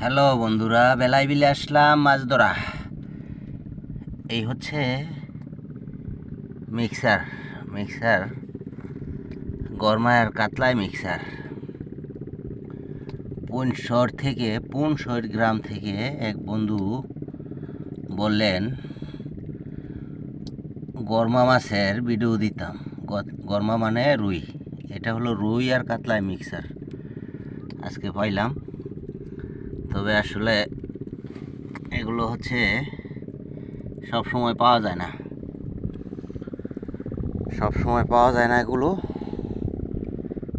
Hello বন্ধুরা, বেলায় বিলে আসলাম মাছ ধরা। এই হচ্ছে মিক্সার মিক্সার গরমায়ার কাতলায় মিক্সার। পুনশর গ্রাম থেকে এক বন্ধু বললেন গরমা মাছের ভিডিও দিতাম। গরমা মানে রুই, এটা হলো রুই আর কাতলায় মিক্সার। আজকে পাইলাম, তবে আসলে এগুলো হচ্ছে সব সময় পাওয়া যায় না, এগুলো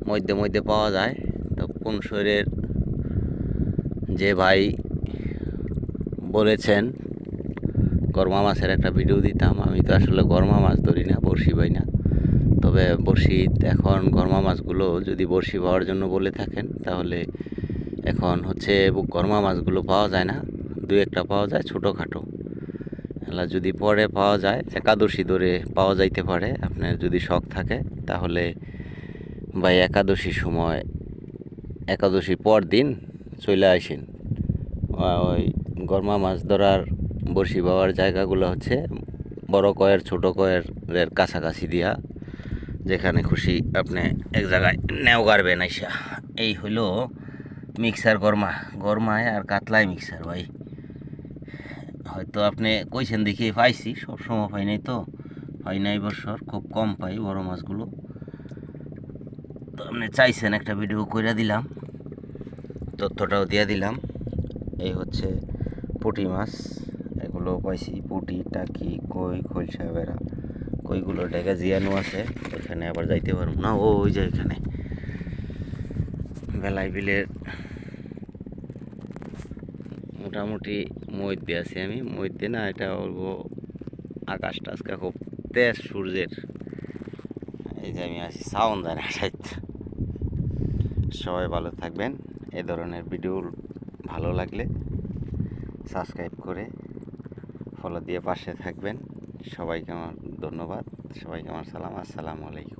মধ্যে মধ্যে পাওয়া যায়। তো পুনশরের যে ভাই বলেছেন গরমা মাছের একটা ভিডিও দিতাম, আমি তো আসলে গরমা মাছ ধরি না, বড়শি পাই না। তবে বড়শি এখন গরমা মাছগুলো যদি বড়শি পাওয়ার জন্য বলে থাকেন, তাহলে এখন হচ্ছে গরমা মাছগুলো পাওয়া যায় না, দু একটা পাওয়া যায় ছোটোখাটো। এলা যদি পরে পাওয়া যায়, একাদশী ধরে পাওয়া যাইতে পারে। আপনার যদি শখ থাকে তাহলে ভাই একাদশীর পর দিন চলে আসেন। ওই গরমা মাছ ধরার বড়শি পাওয়ার জায়গাগুলো হচ্ছে বড় কয়ের ছোট কয়ের কাছাকাছি দিয়া, যেখানে খুশি আপনি এক জায়গায় নেও গাড়বেন আইসা। এই হইল মিক্সার গরমায় আর কাতলায় মিক্সার। ভাই হয়তো আপনি কইছেন দেখি পাইছি, সবসময় পাই নাই, পাই নাই বছর খুব কম পাই বড় মাছগুলো। তো আপনি চাইছেন একটা ভিডিও করে দিলাম, তথ্যটাও দিয়ে দিলাম। এই হচ্ছে পুঁটি মাছ, এগুলো পাইছি পুঁটি, টাকি, কই, খলসা, বেড়া। কইগুলো ডেকে জিয়ানো আছে, ওইখানে আবার যাইতে পারবো না। ওই যে এখানে বেলায় বিলের মোটামুটি মধ্যে আছি আমি। মধ্যে না, এটা বলবো আকাশটা আজকে খুব তেজ সূর্যের। এই যে আমি আছি সাউন্ড যায় না সাইড। সবাই ভালো থাকবেন। এ ধরনের ভিডিও ভালো লাগলে সাবস্ক্রাইব করে ফলো দিয়ে পাশে থাকবেন। সবাইকে আমার ধন্যবাদ, সবাইকে আমার সালাম। আসসালামু আলাইকুম।